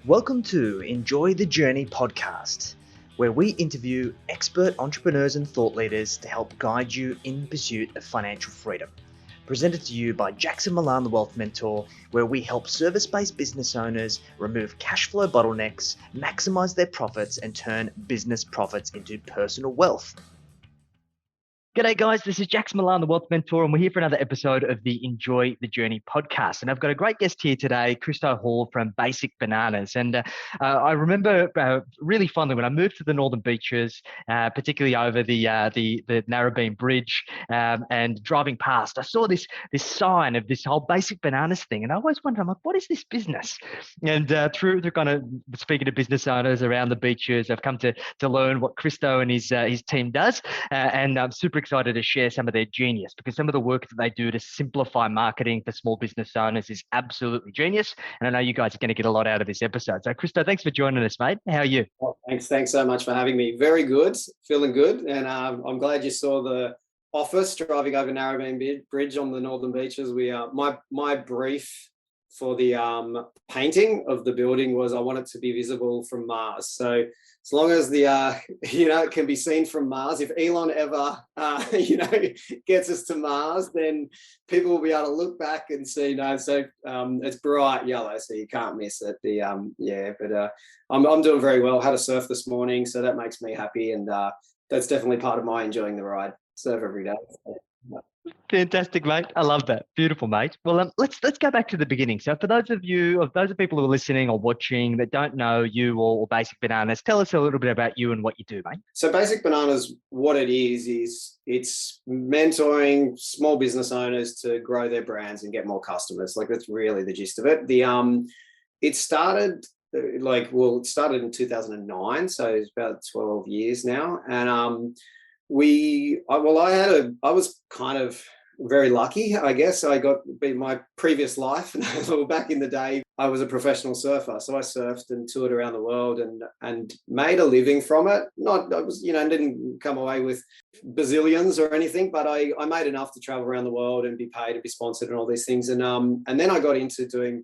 Welcome to Enjoy the Journey podcast, where we interview expert entrepreneurs and thought leaders to help guide you in pursuit of financial freedom. Presented to you by Jackson Milan, the Wealth Mentor, where we help service-based business owners remove cash flow bottlenecks, maximize their profits, and turn business profits into personal wealth. G'day guys, this is Jackson Milan, the Wealth Mentor, and we're here for another episode of the Enjoy the Journey podcast. And I've got a great guest here today, Christo Hall from Basic Bananas. And I remember really fondly when I moved to the Northern Beaches, particularly over the Narrabeen Bridge, and driving past, I saw this sign of this whole Basic Bananas thing, and I always wondered, I'm like, what is this business? And through kind of speaking to business owners around the beaches, I've come to learn what Christo and his team does, and I'm super excited to share some of their genius, because some of the work that they do to simplify marketing for small business owners is absolutely genius. And I know you guys are going to get a lot out of this episode. So Christo, thanks for joining us, mate. How are you? Well, thanks so much for having me. Very good, feeling good. And I'm glad you saw the office driving over Narrabeen Bridge on the Northern Beaches. My brief for the painting of the building was I want it to be visible from Mars. So as long as the it can be seen from Mars, if Elon ever gets us to Mars, then people will be able to look back and see. So it's bright yellow, so you can't miss it. I'm doing very well. Had a surf this morning, so that makes me happy, and that's definitely part of my enjoying the ride. Surf every day. Fantastic, mate. I love that. Beautiful, mate. Well, let's go back to the beginning. So for those of people who are listening or watching that don't know you or Basic Bananas, tell us a little bit about you and what you do, mate. So Basic Bananas, what it is it's mentoring small business owners to grow their brands and get more customers. Like, that's really the gist of it. It started in 2009, so it's about 12 years now. And I was kind of very lucky, I guess. My previous life, back in the day, I was a professional surfer. So I surfed and toured around the world and made a living from it. Didn't come away with bazillions or anything, but I made enough to travel around the world and be paid and be sponsored and all these things. And then I got into doing,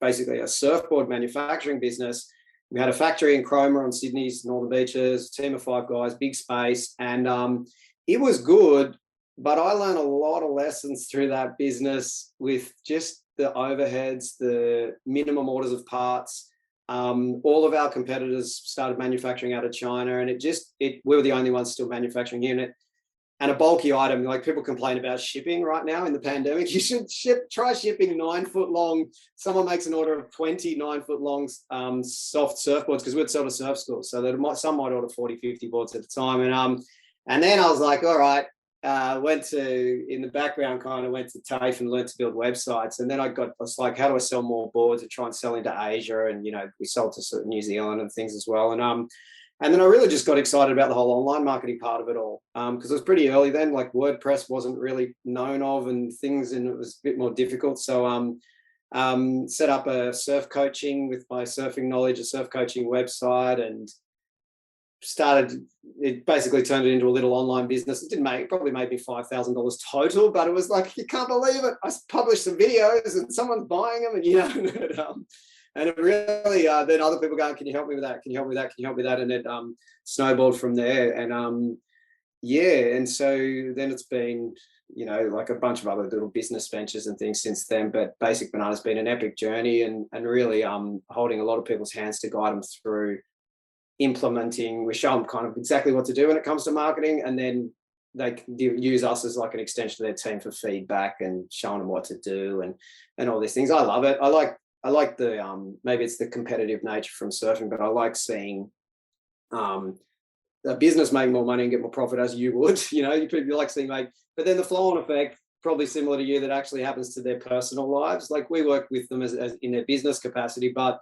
basically a surfboard manufacturing business. We had a factory in Cromer on Sydney's Northern Beaches, a team of 5 guys, big space. And it was good, but I learned a lot of lessons through that business with just the overheads, the minimum orders of parts. All of our competitors started manufacturing out of China, and we were the only ones still manufacturing here. And a bulky item, like people complain about shipping right now in the pandemic. You should try shipping 9-foot long. Someone makes an order of 20 9-foot long soft surfboards, because we'd sell to surf schools. So some might order 40, 50 boards at a time. And then I was like, all right, in the background, kind of went to TAFE and learned to build websites. And then I was like, how do I sell more boards to try and sell into Asia? And, we sold to New Zealand and things as well. And then I really just got excited about the whole online marketing part of it all, because it was pretty early then. Like, WordPress wasn't really known of and things, and it was a bit more difficult. So set up a surf coaching with my surfing knowledge, a surf coaching website, and it basically turned it into a little online business. It probably made me $5,000 total, but it was like, you can't believe it. I published some videos and someone's buying them, and it really, then other people going, can you help me with that? Can you help me with that? Can you help me with that? And it snowballed from there. And and so then it's been, like a bunch of other little business ventures and things since then. But Basic Bananas has been an epic journey, and really holding a lot of people's hands to guide them through implementing. We show them kind of exactly what to do when it comes to marketing, and then they can use us as like an extension of their team for feedback and showing them what to do and all these things. I love it. I like the maybe it's the competitive nature from surfing, but I like seeing a business make more money and get more profit, as you would. You like seeing but then the flow-on effect, probably similar to you, that actually happens to their personal lives. Like, we work with them as in their business capacity, but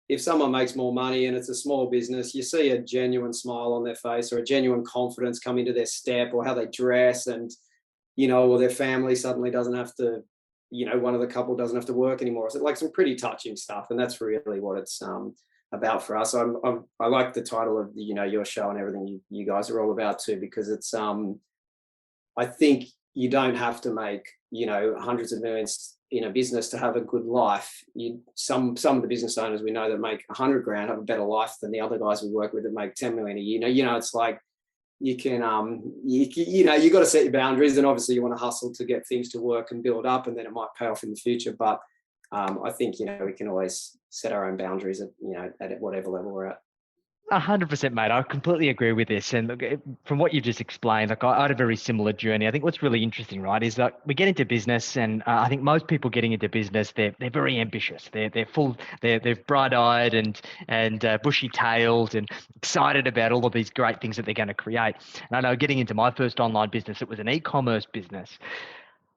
if someone makes more money and it's a small business, you see a genuine smile on their face, or a genuine confidence come into their step, or how they dress, and or their family suddenly doesn't have to, one of the couple doesn't have to work anymore. So like some pretty touching stuff, and that's really what it's about for us. I like the title of your show and everything you guys are all about too, because it's I think you don't have to make hundreds of millions in a business to have a good life. Some of the business owners we know that make 100 grand have a better life than the other guys we work with that make 10 million a year. It's like you can you got to set your boundaries, and obviously you want to hustle to get things to work and build up, and then it might pay off in the future. But I think we can always set our own boundaries at whatever level we're at. 100%, mate. I completely agree with this. And look, from what you've just explained, like I had a very similar journey. I think what's really interesting, right, is that we get into business, and I think most people getting into business, they're very ambitious. They're full, they're bright-eyed and bushy-tailed and excited about all of these great things that they're going to create. And I know getting into my first online business, it was an e-commerce business.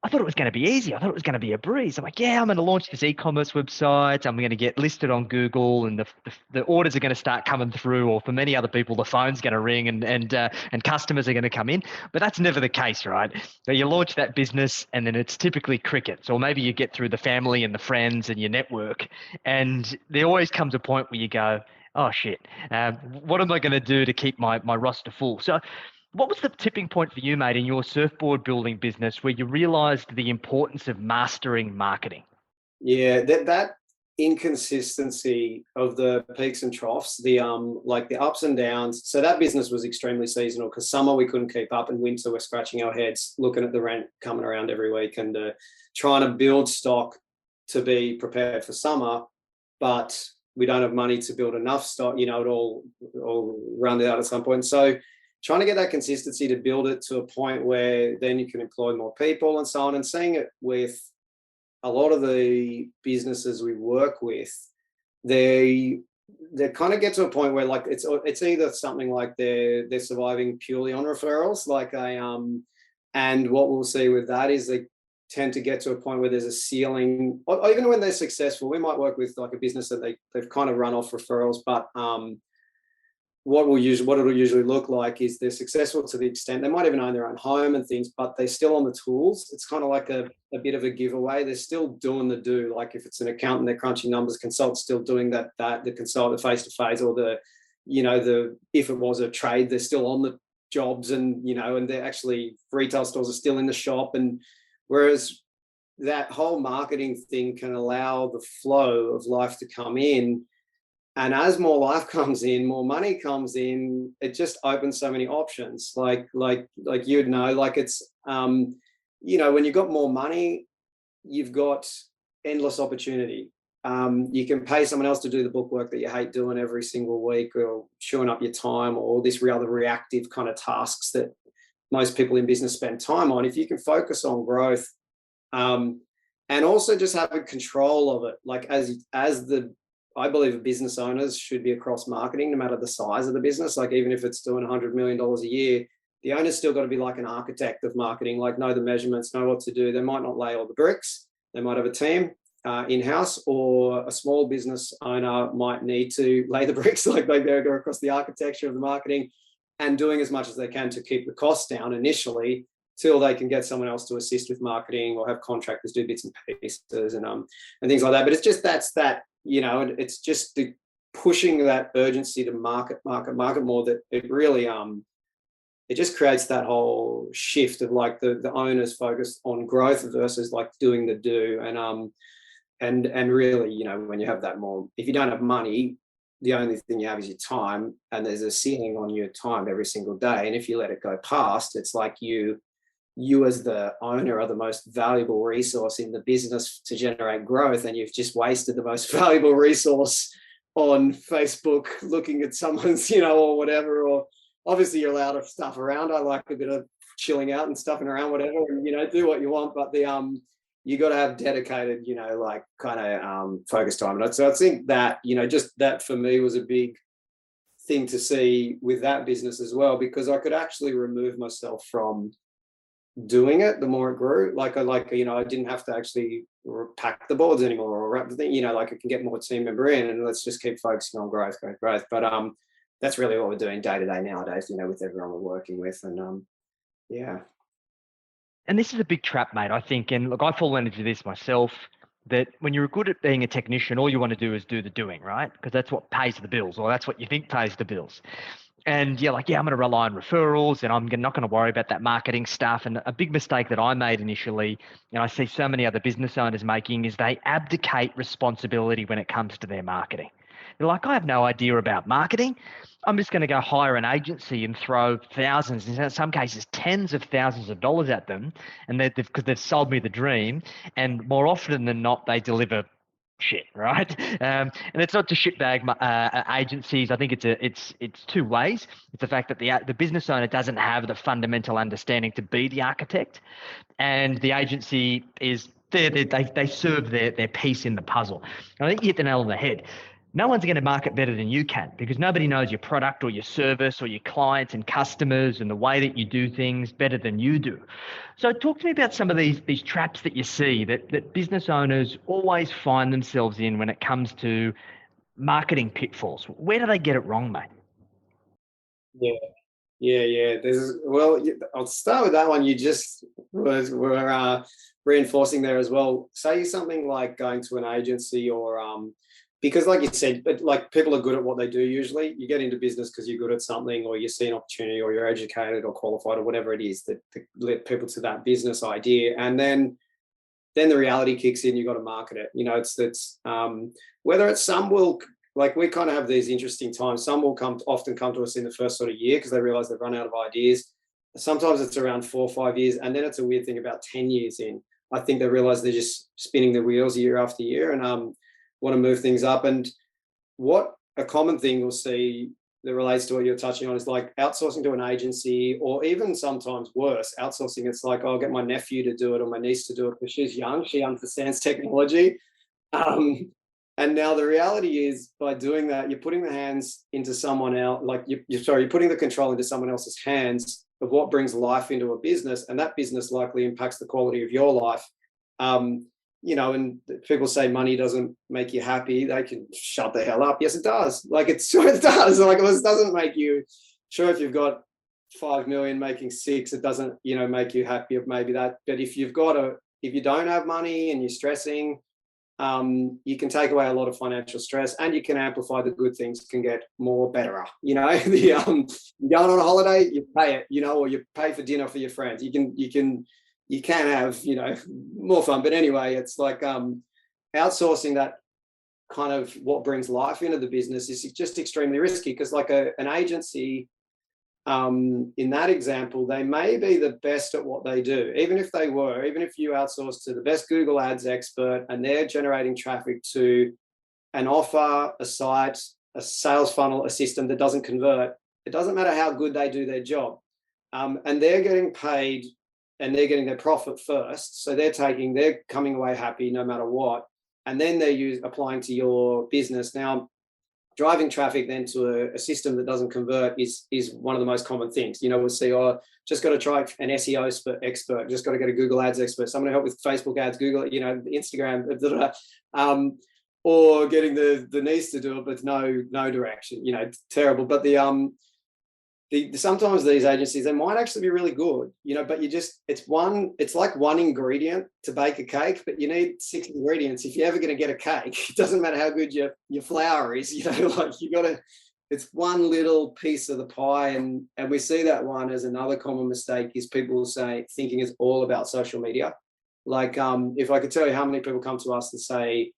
I thought it was going to be easy. I thought it was going to be a breeze. I'm like, yeah, I'm going to launch this e-commerce website. I'm going to get listed on Google, and the orders are going to start coming through. Or for many other people, the phone's going to ring and customers are going to come in. But that's never the case, right? So you launch that business, and then it's typically crickets. Or maybe you get through the family and the friends and your network, and there always comes a point where you go, oh shit, what am I going to do to keep my roster full? So what was the tipping point for you, mate, in your surfboard building business where you realized the importance of mastering marketing? Yeah, that inconsistency of the peaks and troughs, the ups and downs. So that business was extremely seasonal, because summer we couldn't keep up, and winter we're scratching our heads looking at the rent coming around every week and trying to build stock to be prepared for summer, but we don't have money to build enough stock. It all run out at some point. So trying to get that consistency to build it to a point where then you can employ more people and so on, and seeing it with a lot of the businesses we work with, they kind of get to a point where like it's either something like they're surviving purely on referrals, and what we'll see with that is they tend to get to a point where there's a ceiling. Or even when they're successful, we might work with like a business that they've kind of run off referrals, but what it'll usually look like is they're successful to the extent they might even own their own home and things, but they're still on the tools. It's kind of like a bit of a giveaway. They're still doing the do. Like if it's an accountant, they're crunching numbers, consultant's still doing that the consultant face-to-face, or if it was a trade, they're still on the jobs, and they're actually, retail stores are still in the shop. And whereas that whole marketing thing can allow the flow of life to come in, and as more life comes in, more money comes in, it just opens so many options. Like you'd know, like it's, when you've got more money, you've got endless opportunity. You can pay someone else to do the bookwork that you hate doing every single week, or chewing up your time, or all these other reactive kind of tasks that most people in business spend time on. If you can focus on growth, and also just having control of it, like I believe business owners should be across marketing, no matter the size of the business. Like even if it's doing $100 million a year, the owner's still got to be like an architect of marketing, like know the measurements, know what to do. They might not lay all the bricks. They might have a team in-house, or a small business owner might need to lay the bricks, like they go across the architecture of the marketing, and doing as much as they can to keep the costs down initially, till they can get someone else to assist with marketing, or have contractors do bits and pieces and things like that. But it's just it's just the pushing that urgency to market more, that it really it just creates that whole shift of like the owners focused on growth versus like doing the do. And really, when you have that more, if you don't have money, the only thing you have is your time, and there's a ceiling on your time every single day. And if you let it go past, it's like you as the owner are the most valuable resource in the business to generate growth, and you've just wasted the most valuable resource on Facebook looking at someone's, or whatever. Or obviously you're allowed to stuff around. I like a bit of chilling out and stuffing around, whatever, and do what you want, but you got to have dedicated, focused time. And so I think that, just that for me was a big thing to see with that business as well, because I could actually remove myself from doing it the more it grew. I didn't have to actually pack the boards anymore or wrap the thing, I can get more team member in, and let's just keep focusing on growth. But that's really what we're doing day to day nowadays, with everyone we're working with. And yeah. And this is a big trap, mate, I think. And look, I fall into this myself, that when you're good at being a technician, all you want to do is do the doing, right? Because that's what pays the bills, or that's what you think pays the bills. And you're like, yeah, I'm going to rely on referrals and I'm not going to worry about that marketing stuff. And a big mistake that I made initially, and I see so many other business owners making, is they abdicate responsibility when it comes to their marketing. They're like, I have no idea about marketing. I'm just going to go hire an agency and throw thousands, in some cases, tens of thousands of dollars at them. And because they've sold me the dream. And more often than not, they deliver shit, right? And it's not to shitbag agencies. I think it's two ways. It's the fact that the business owner doesn't have the fundamental understanding to be the architect, and the agency is they serve their piece in the puzzle. And I think you hit the nail on the head. No one's going to market better than you can, because nobody knows your product or your service or your clients and customers and the way that you do things better than you do. So talk to me about some of these traps that you see that business owners always find themselves in when it comes to marketing pitfalls. Where do they get it wrong, mate? Yeah. I'll start with that one. You just were reinforcing there as well. Say something like going to an agency or because like you said, but like people are good at what they do usually. You get into business because you're good at something, or you see an opportunity, or you're educated or qualified, or whatever it is that led people to that business idea. And then the reality kicks in. You got to market it. It's whether it's some will, like, we kind of have these interesting times. Some will often come to us in the first sort of year because they realize they've run out of ideas. Sometimes it's around 4 or 5 years, and then it's a weird thing about 10 years in. I think they realize they're just spinning the wheels year after year and want to move things up. And what a common thing we'll see that relates to what you're touching on is like outsourcing to an agency, or even sometimes worse, outsourcing. It's like, I'll get my nephew to do it or my niece to do it because she's young, she understands technology. And now the reality is, by doing that, you're putting the hands into someone else, like you're putting the control into someone else's hands of what brings life into a business, and that business likely impacts the quality of your life. And people say money doesn't make you happy. They can shut the hell up. Yes, it does. Like, it does. Like, it doesn't make you, sure, if you've got 5 million making 6, it doesn't, make you happy of maybe that. But if you don't have money and you're stressing, you can take away a lot of financial stress, and you can amplify the good things, can get better. You're going on a holiday, you pay it, or you pay for dinner for your friends. You can have, more fun. But anyway, it's like outsourcing that kind of what brings life into the business is just extremely risky, because like an agency, in that example, they may be the best at what they do. Even if you outsource to the best Google Ads expert and they're generating traffic to an offer, a site, a sales funnel, a system that doesn't convert, it doesn't matter how good they do their job. And they're getting paid and they're getting their profit first. So they're coming away happy no matter what. And then they're applying to your business. Now, driving traffic then to a system that doesn't convert is one of the most common things. We'll see, just got to try an SEO expert, just got to get a Google Ads expert, someone to help with Facebook ads, Google, Instagram, or getting the niece to do it, but no direction, terrible. But sometimes these agencies, they might actually be really good, but it's like one ingredient to bake a cake, but you need 6 ingredients. If you're ever going to get a cake, it doesn't matter how good your flour is, it's one little piece of the pie. And we see that one as another common mistake is people thinking it's all about social media. Like, if I could tell you how many people come to us and say,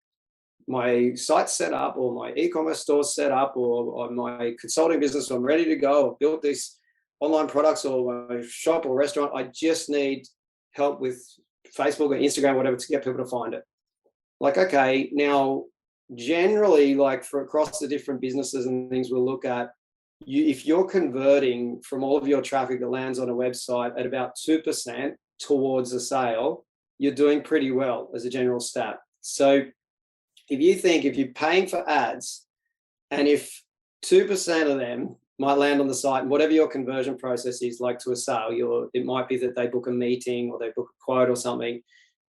my site's set up, or my e-commerce store's set up, or my consulting business, I'm ready to go, I've built these online products, or my shop or restaurant, I just need help with Facebook or Instagram, whatever, to get people to find it. Like, okay, now generally, like, for across the different businesses and things we'll look at, if you're converting from all of your traffic that lands on a website at about 2% towards a sale, you're doing pretty well as a general stat. So if you're paying for ads, and if 2% of them might land on the site, and whatever your conversion process is, like to a sale, it might be that they book a meeting or they book a quote or something.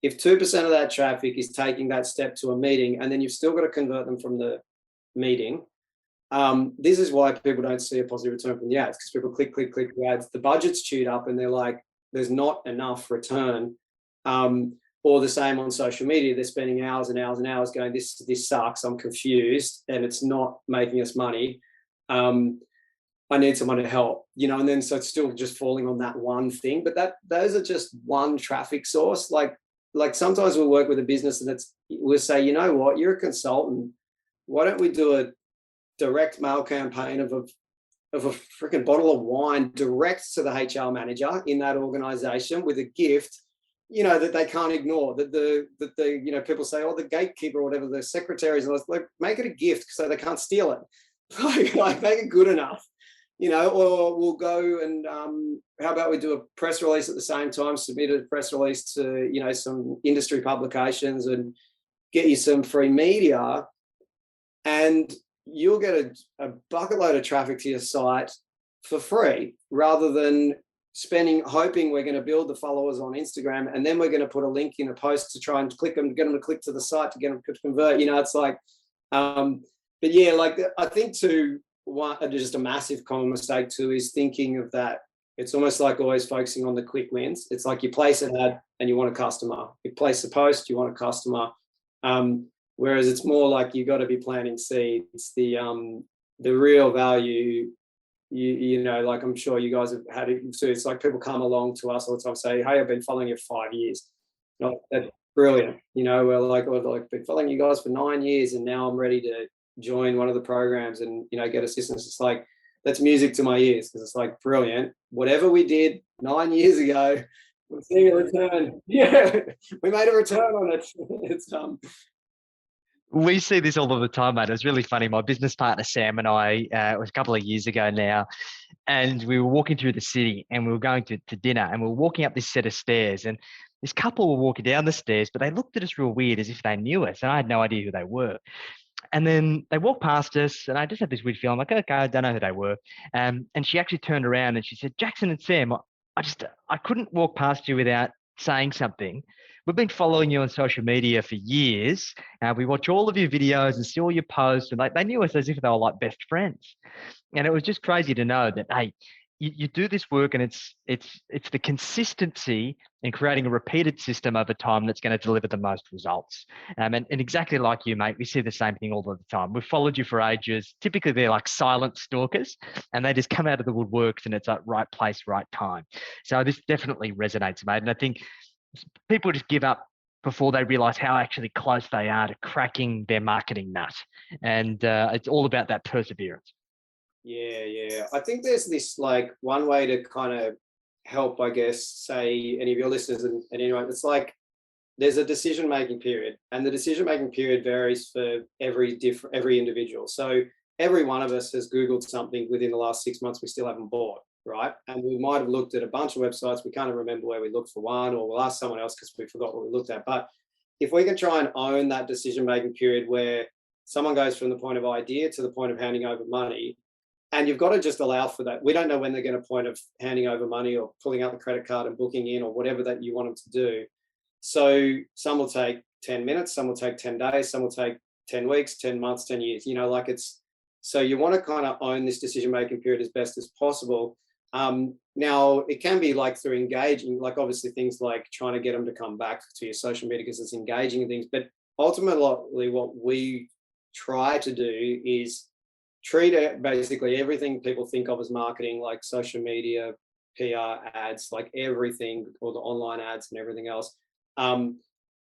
If 2% of that traffic is taking that step to a meeting, and then you've still got to convert them from the meeting, this is why people don't see a positive return from the ads, because people click the ads, the budget's chewed up, and they're like, there's not enough return. Or the same on social media, they're spending hours and hours and hours going, this sucks, I'm confused, and it's not making us money. I need someone to help, and then so it's still just falling on that one thing. But those are just one traffic source. Like sometimes we'll work with a business and we'll say, you know what, you're a consultant. Why don't we do a direct mail campaign of a freaking bottle of wine direct to the HR manager in that organization with a gift, that they can't ignore, that the people say, oh, the gatekeeper or whatever, the secretaries, and like, make it a gift so they can't steal it. like make it good enough, or we'll go and how about we do a press release at the same time, submit a press release to, some industry publications and get you some free media, and you'll get a bucket load of traffic to your site for free, rather than hoping we're going to build the followers on Instagram and then we're going to put a link in a post to try and get them to click to the site to get them to convert. It's like, but yeah, like I think just a massive common mistake too is thinking of that. It's almost like always focusing on the quick wins. It's like you place an ad and you want a customer. You place a post, you want a customer. Whereas it's more like you got to be planting seeds. The real value, like I'm sure you guys have had it too. It's like people come along to us all the time, say, "Hey, I've been following you for 5 years." That's brilliant. We're like, I've been following you guys for 9 years, and now I'm ready to join one of the programs and get assistance. It's like, that's music to my ears, because it's like, brilliant. Whatever we did 9 years ago, we're seeing a return. Yeah, we made a return on it. It's We see this all of the time, mate. It was really funny. My business partner, Sam, and I, it was a couple of years ago now, and we were walking through the city and we were going to dinner, and we were walking up this set of stairs, and this couple were walking down the stairs, but they looked at us real weird as if they knew us, and I had no idea who they were. And then they walked past us, and I just had this weird feeling, like, okay, I don't know who they were. And she actually turned around and she said, "Jackson and Sam, I couldn't walk past you without saying something. We've been following you on social media for years. We watch all of your videos and see all your posts." And like, they knew us as if they were like best friends. And it was just crazy to know that, hey, you do this work, and it's the consistency in creating a repeated system over time that's going to deliver the most results. And exactly like you, mate, we see the same thing all the time. We've followed you for ages. Typically, they're like silent stalkers, and they just come out of the woodworks, and it's like right place, right time. So this definitely resonates, mate. And I think people just give up before they realize how actually close they are to cracking their marketing nut. And it's all about that perseverance. Yeah. I think there's this like one way to kind of help, I guess, say any of your listeners and anyone. It's like there's a decision-making period, and the decision-making period varies for every individual. So every one of us has Googled something within the last 6 months we still haven't bought, right? And we might have looked at a bunch of websites. We can't remember where we looked for one, or we'll ask someone else because we forgot what we looked at. But if we can try and own that decision-making period where someone goes from the point of idea to the point of handing over money, and you've got to just allow for that. We don't know when they're going to point of handing over money or pulling out the credit card and booking in or whatever that you want them to do. So some will take 10 minutes, some will take 10 days, some will take 10 weeks, 10 months, 10 years, so you want to kind of own this decision-making period as best as possible. Now, it can be like through engaging, like obviously things like trying to get them to come back to your social media because it's engaging and things. But ultimately what we try to do is treat basically everything people think of as marketing, like social media, PR, ads, like everything, all the online ads and everything else.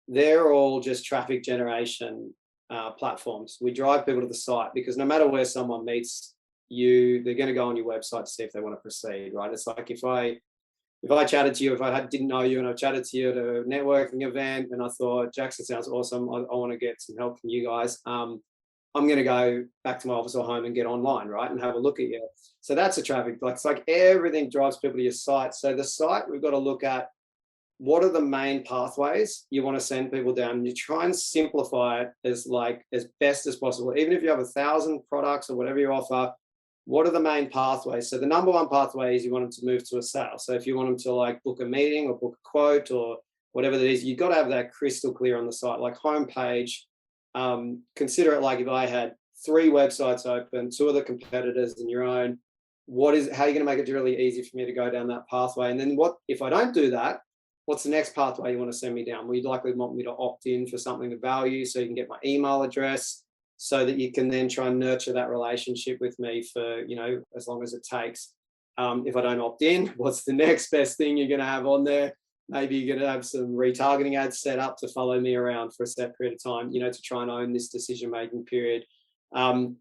They're all just traffic generation platforms. We drive people to the site because no matter where someone meets you, they're going to go on your website to see if they want to proceed, right? It's like if I chatted to you, if I didn't know you and I chatted to you at a networking event and I thought, Jackson sounds awesome, I want to get some help from you guys, I'm going to go back to my office or home and get online, right, and have a look at you. So that's a traffic. It's like everything drives people to your site. So the site, we've got to look at what are the main pathways you want to send people down. And you try and simplify it as best as possible. Even if you have 1,000 products or whatever you offer, what are the main pathways? So the number one pathway is you want them to move to a sale. So if you want them to like book a meeting or book a quote or whatever that is, you've got to have that crystal clear on the site, like homepage. Consider it like if I had 3 websites open, 2 of the competitors and your own, how are you going to make it really easy for me to go down that pathway? And then what if I don't do that? What's the next pathway you want to send me down? Well, you'd likely want me to opt in for something of value so you can get my email address. so that you can then try and nurture that relationship with me for, you know, as long as it takes. If I don't opt in, what's the next best thing you're going to have on there? Maybe you're going to have some retargeting ads set up to follow me around for a set period of time, you know, to try and own this decision-making period. And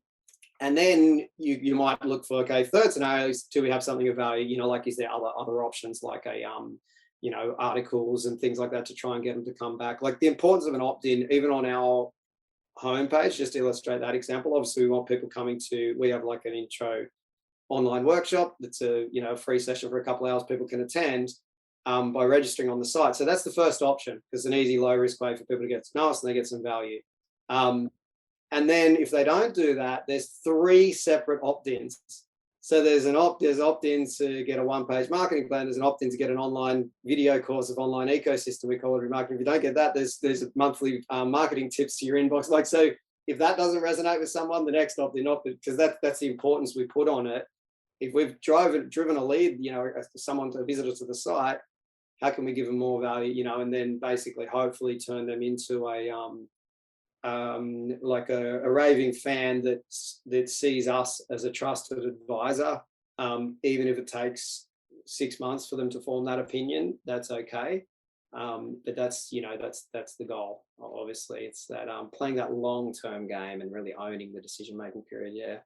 then you might look for, okay, third scenario is, do we have something of value? You know, like, is there other options like you know, articles and things like that to try and get them to come back? Like the importance of an opt-in, even on our homepage, just to illustrate that example. Obviously, we want people coming to, we have like an intro online workshop that's a, you know, free session for a couple of hours people can attend by registering on the site. So that's the first option, because it's an easy, low risk way for people to get to know us and they get some value. And then if they don't do that, there's 3 separate opt-ins. So there's opt-ins to get a one-page marketing plan. There's an opt-in to get an online video course of online ecosystem. We call it remarketing. If you don't get that, there's monthly marketing tips to your inbox. Like, so if that doesn't resonate with someone, the next opt-in, because that's the importance we put on it. If we've driven a lead, you know, someone, a visitor to the site, how can we give them more value, you know, and then basically hopefully turn them into like a raving fan that sees us as a trusted advisor, even if it takes 6 months for them to form that opinion. That's okay, but that's, you know, that's the goal. Obviously, it's that playing that long-term game and really owning the decision-making period. Yeah.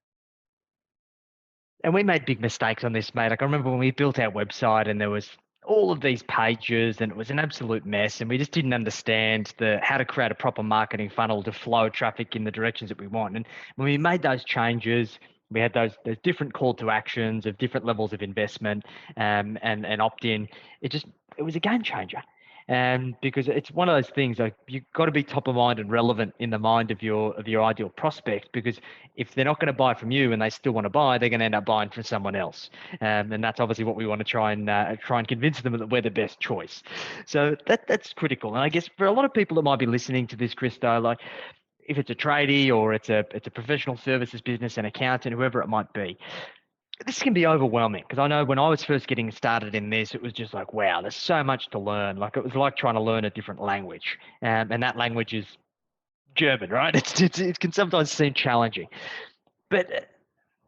And we made big mistakes on this, mate. Like, I remember when we built our website and there was all of these pages and it was an absolute mess, and we just didn't understand how to create a proper marketing funnel to flow traffic in the directions that we want. And when we made those changes, we had those different call to actions of different levels of investment and opt-in. It was a game changer. Because it's one of those things, like, you've got to be top of mind and relevant in the mind of your ideal prospect, because if they're not going to buy from you and they still want to buy, they're going to end up buying from someone else. And that's obviously what we want to try and convince them that we're the best choice. So that's critical. And I guess for a lot of people that might be listening to this, Christo, like, if it's a tradie or it's a professional services business, an accountant, whoever it might be, this can be overwhelming, because I know when I was first getting started in this, it was just like, wow, there's so much to learn. Like, it was like trying to learn a different language, and that language is German, right? It can sometimes seem challenging. But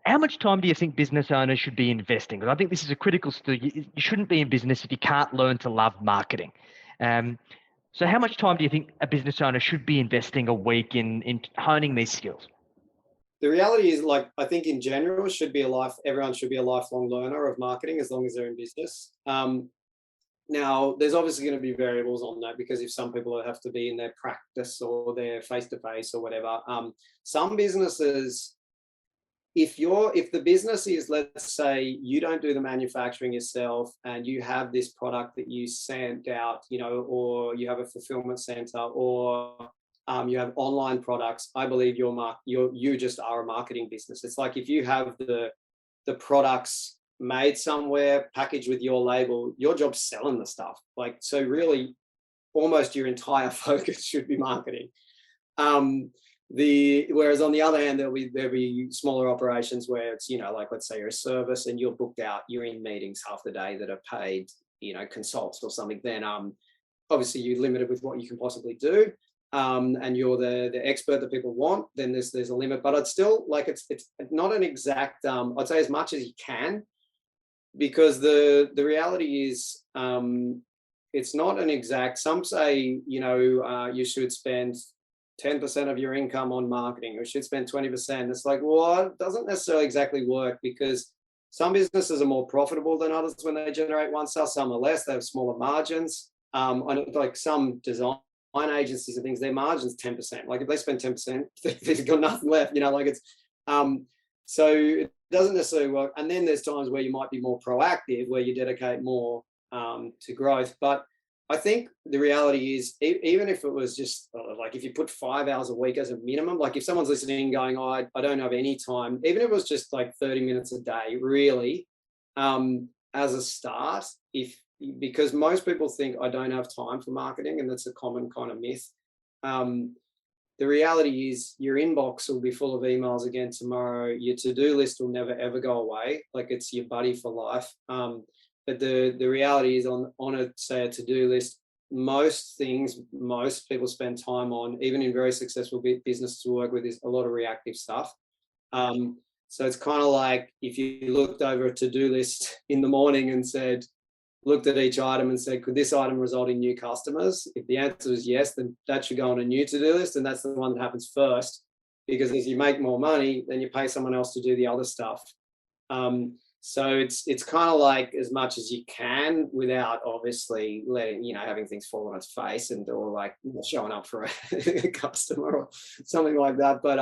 how much time do you think business owners should be investing? Because I think this is a critical skill. You shouldn't be in business if you can't learn to love marketing. So how much time do you think a business owner should be investing a week in honing these skills? The reality is, like, I think in general, everyone should be a lifelong learner of marketing as long as they're in business. Now, there's obviously going to be variables on that, because if some people have to be in their practice or their face-to-face or whatever, some businesses, if the business is, let's say, you don't do the manufacturing yourself and you have this product that you send out, you know, or you have a fulfillment center, or you have online products, I believe you just are a marketing business. It's like, if you have the products made somewhere, packaged with your label, your job's selling the stuff. Like, so really, almost your entire focus should be marketing. Whereas on the other hand, there'll be smaller operations where it's, you know, like, let's say you're a service and you're booked out, you're in meetings half the day that are paid, you know, consults or something. Then obviously you're limited with what you can possibly do. And you're the expert that people want, then there's a limit. But I'd still, like, it's not an exact, I'd say as much as you can, because the reality is, it's not an exact. Some say, you know, you should spend 10% of your income on marketing, or you should spend 20%. It's like, well, it doesn't necessarily exactly work, because some businesses are more profitable than others when they generate one sale. Some are less. They have smaller margins. I know, like, some design agencies and things, their margins 10%. Like, if they spend 10%, they've got nothing left, you know, like, it's so it doesn't necessarily work. And then there's times where you might be more proactive, where you dedicate more to growth. But I think the reality is, even if it was just like, if you put 5 hours a week as a minimum, like, if someone's listening going, oh, I don't have any time, even if it was just like 30 minutes a day, really, as a start, because most people think, I don't have time for marketing, and that's a common kind of myth. The reality is, your inbox will be full of emails again tomorrow. Your to-do list will never, ever go away. Like, it's your buddy for life. But the reality is, on a to-do list, most things most people spend time on, even in very successful business to work with, is a lot of reactive stuff. So it's kind of like if you looked over a to-do list in the morning and looked at each item and said, could this item result in new customers? If the answer is yes, then that should go on a new to-do list, and that's the one that happens first, because as you make more money, then you pay someone else to do the other stuff. So it's kind of like as much as you can without obviously letting, having things fall on its face or like showing up for a customer or something like that. But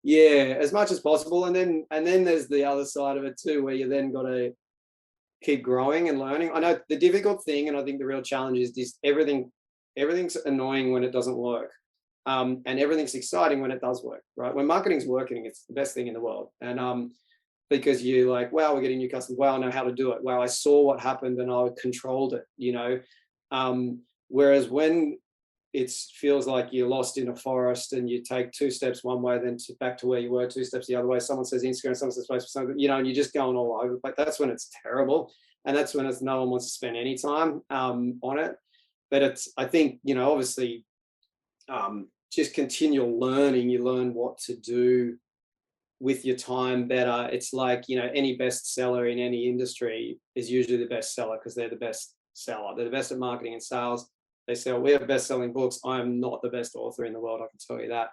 yeah, as much as possible. And then there's the other side of it too, where you then got to keep growing and learning. I know the difficult thing, and I think the real challenge is this: everything's annoying when it doesn't work. And everything's exciting when it does work, right? When marketing's working, it's the best thing in the world. And because you're like, wow, we're getting new customers. Wow, I know how to do it. Wow, I saw what happened and I controlled it, Whereas when it feels like you're lost in a forest and you take 2 steps one way, then back to where you were 2 steps the other way. Someone says Instagram, someone says Facebook, something, and you're just going all over. But that's when it's terrible. And that's when no one wants to spend any time on it. But I think, obviously, just continual learning. You learn what to do with your time better. It's like, any bestseller in any industry is usually the best seller because they're the best seller. They're the best at marketing and sales. They say, we have best-selling books. I'm not the best author in the world, I can tell you that.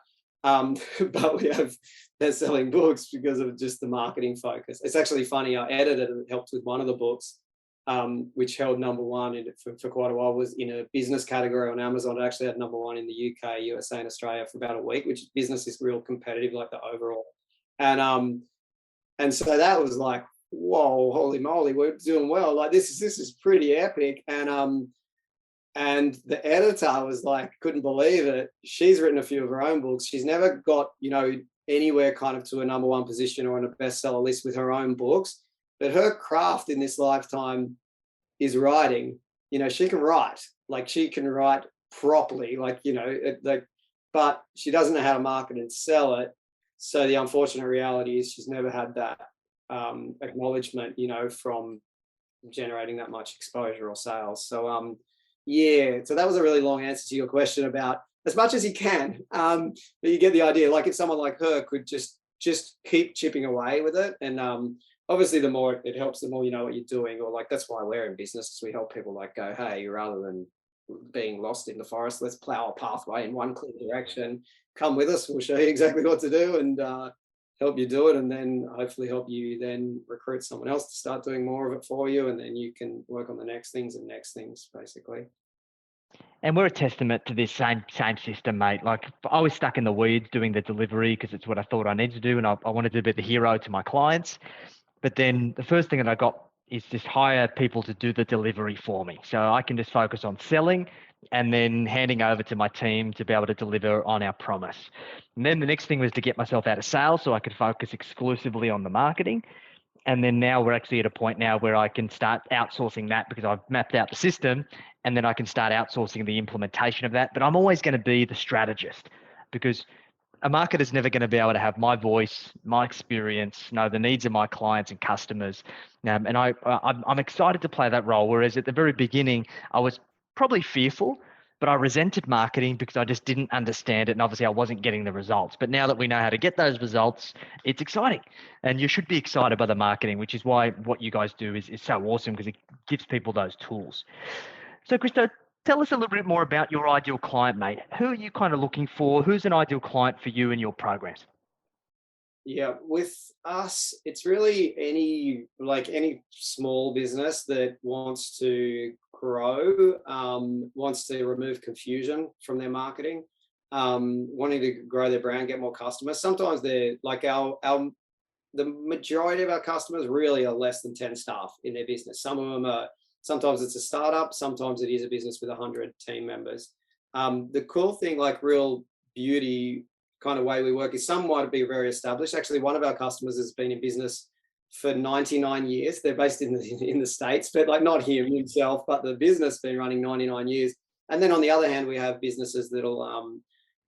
But we have best-selling books because of just the marketing focus. It's actually funny. Our editor helped with one of the books, which held number one for quite a while, was in a business category on Amazon. It actually had number one in the UK, USA, and Australia for about a week, which business is real competitive, like the overall. And so that was like, whoa, holy moly, we're doing well. Like this is pretty epic. And the editor was like, couldn't believe it. She's written a few of her own books. She's never got, anywhere kind of to a number one position or on a bestseller list with her own books. But her craft in this lifetime is writing. She can write. Like she can write properly, but she doesn't know how to market and sell it. So the unfortunate reality is she's never had that acknowledgement, from generating that much exposure or sales. So yeah, so that was a really long answer to your question about as much as you can, but you get the idea. Like if someone like her could just keep chipping away with it, and obviously the more it helps, the more you know what you're doing. Or like that's why we're in business, we help people like go, hey, rather than being lost in the forest, let's plow a pathway in one clear direction. Come with us, we'll show you exactly what to do and help you do it, and then hopefully help you then recruit someone else to start doing more of it for you, and then you can work on the next things basically. And we're a testament to this same system, mate. Like I was stuck in the weeds doing the delivery because it's what I thought I needed to do, and I wanted to be the hero to my clients. But then the first thing that I got is just hire people to do the delivery for me, so I can just focus on selling and then handing over to my team to be able to deliver on our promise. And then the next thing was to get myself out of sales so I could focus exclusively on the marketing. And then now we're actually at a point now where I can start outsourcing that because I've mapped out the system, and then I can start outsourcing the implementation of that. But I'm always going to be the strategist because a marketer is never going to be able to have my voice, my experience, know the needs of my clients and customers. And I'm excited to play that role. Whereas at the very beginning, I was probably fearful, but I resented marketing because I just didn't understand it. And obviously I wasn't getting the results. But now that we know how to get those results, it's exciting. And you should be excited by the marketing, which is why what you guys do is so awesome because it gives people those tools. So Christo, tell us a little bit more about your ideal client, mate. Who are you kind of looking for? Who's an ideal client for you and your programs? Yeah, with us, it's really any small business that wants to grow, wants to remove confusion from their marketing, wanting to grow their brand, get more customers. Sometimes they're like the majority of our customers really are less than 10 staff in their business. Some of them are, sometimes it's a startup, sometimes it is a business with 100 team members. The cool thing, like real beauty kind of way we work, is some might be very established. Actually, one of our customers has been in business for 99 years. They're based in the States, but like not him himself, but the business been running 99 years. And then on the other hand, we have businesses that'll,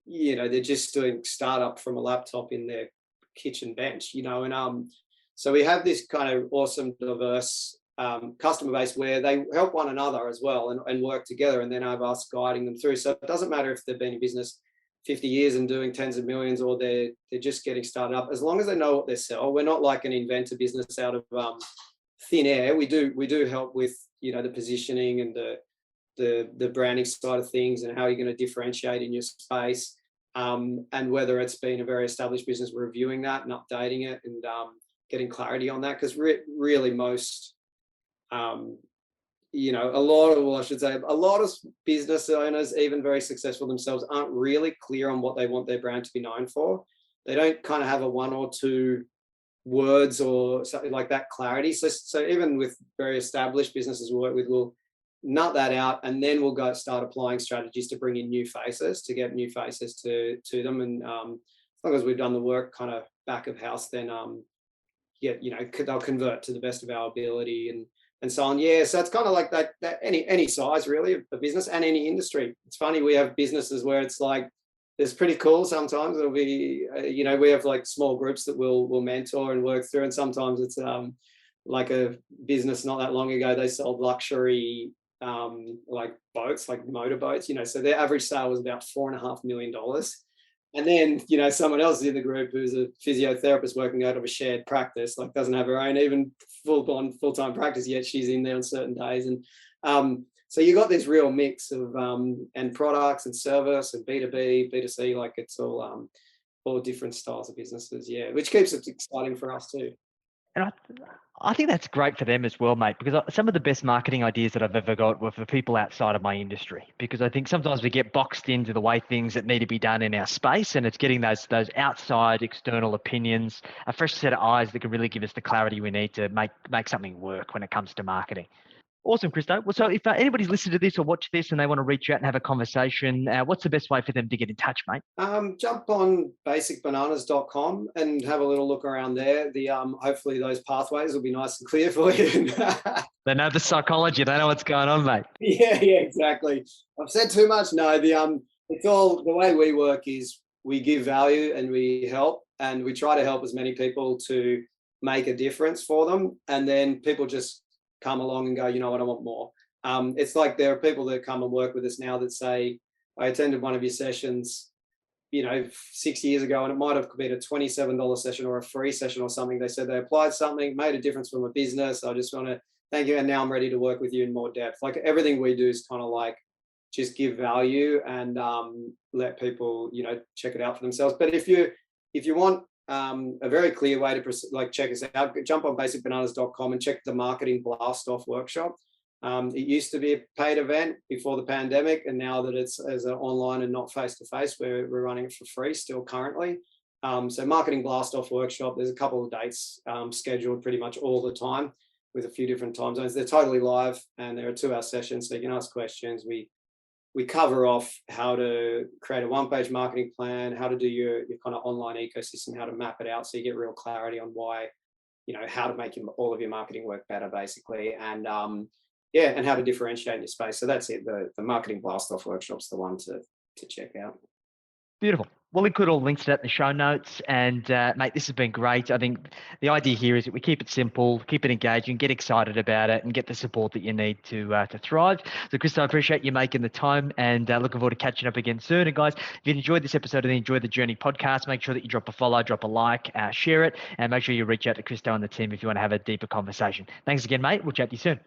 they're just doing startup from a laptop in their kitchen bench, and so we have this kind of awesome, diverse customer base where they help one another as well and work together, and then have us guiding them through. So it doesn't matter if they've been in business 50 years and doing tens of millions, or they're just getting started up. As long as they know what they sell, we're not like an inventor business out of thin air. We do help with, you know, the positioning and the branding side of things, and how you're going to differentiate in your space. And whether it's been a very established business, reviewing that and updating it, and getting clarity on that, because really most, you know, a lot of business owners, even very successful themselves, aren't really clear on what they want their brand to be known for. They don't kind of have a one or two words or something like that clarity. So even with very established businesses we work with, we'll nut that out, and then we'll go start applying strategies to bring in new faces, to get new faces to them. And as long as we've done the work kind of back of house, then you know, they'll convert to the best of our ability, and so on. Yeah, so it's kind of like that any size really of business and any industry. It's funny, we have businesses where it's like, it's pretty cool. Sometimes it'll be, you know, we have like small groups that we'll mentor and work through, and sometimes it's like a business not that long ago, they sold luxury like boats, like motorboats, you know, so their average sale was about $4.5 million. And then, you know, someone else in the group who's a physiotherapist working out of a shared practice, like doesn't have her own even full-time practice yet, she's in there on certain days. And so you got this real mix of and products and service and B2B, B2C, like it's all different styles of businesses, yeah, which keeps it exciting for us too. And I think that's great for them as well, mate, because some of the best marketing ideas that I've ever got were for people outside of my industry, because I think sometimes we get boxed into the way things that need to be done in our space, and it's getting those outside external opinions, a fresh set of eyes that can really give us the clarity we need to make something work when it comes to marketing. Awesome, Christo. Well, so if anybody's listened to this or watched this and they want to reach out and have a conversation, what's the best way for them to get in touch, mate? Jump on basicbananas.com and have a little look around there. Hopefully those pathways will be nice and clear for you. They know the psychology. They know what's going on, mate. Yeah, exactly. I've said too much. No, it's all, the way we work is we give value and we help, and we try to help as many people to make a difference for them. And then people just come along and go, you know what, I want more. It's like there are people that come and work with us now that say, I attended one of your sessions, you know, 6 years ago, and it might have been a $27 session or a free session or something. They said they applied something, made a difference for my business. I just want to thank you, and now I'm ready to work with you in more depth. Like everything we do is kind of like just give value and let people, you know, check it out for themselves. But if you want a very clear way to check us out, jump on basicbananas.com and check the Marketing Blast-Off workshop. It used to be a paid event before the pandemic, and now that it's as an online and not face-to-face, we're running it for free still currently. So Marketing Blast-Off workshop, there's a couple of dates scheduled pretty much all the time with a few different time zones. They're totally live, and they're a 2-hour session, so you can ask questions. We cover off how to create a one-page marketing plan, how to do your kind of online ecosystem, how to map it out so you get real clarity on why, you know, how to make all of your marketing work better, basically, and and how to differentiate in your space. So that's it. The Marketing Blast-Off workshop's the one to check out. Beautiful. We'll include all the links to that in the show notes. And mate, this has been great. I think the idea here is that we keep it simple, keep it engaging, get excited about it, and get the support that you need to thrive. So, Christo, I appreciate you making the time, and looking forward to catching up again soon. And guys, if you enjoyed this episode and enjoyed the Journey podcast, make sure that you drop a follow, drop a like, share it, and make sure you reach out to Christo and the team if you want to have a deeper conversation. Thanks again, mate. We'll chat to you soon.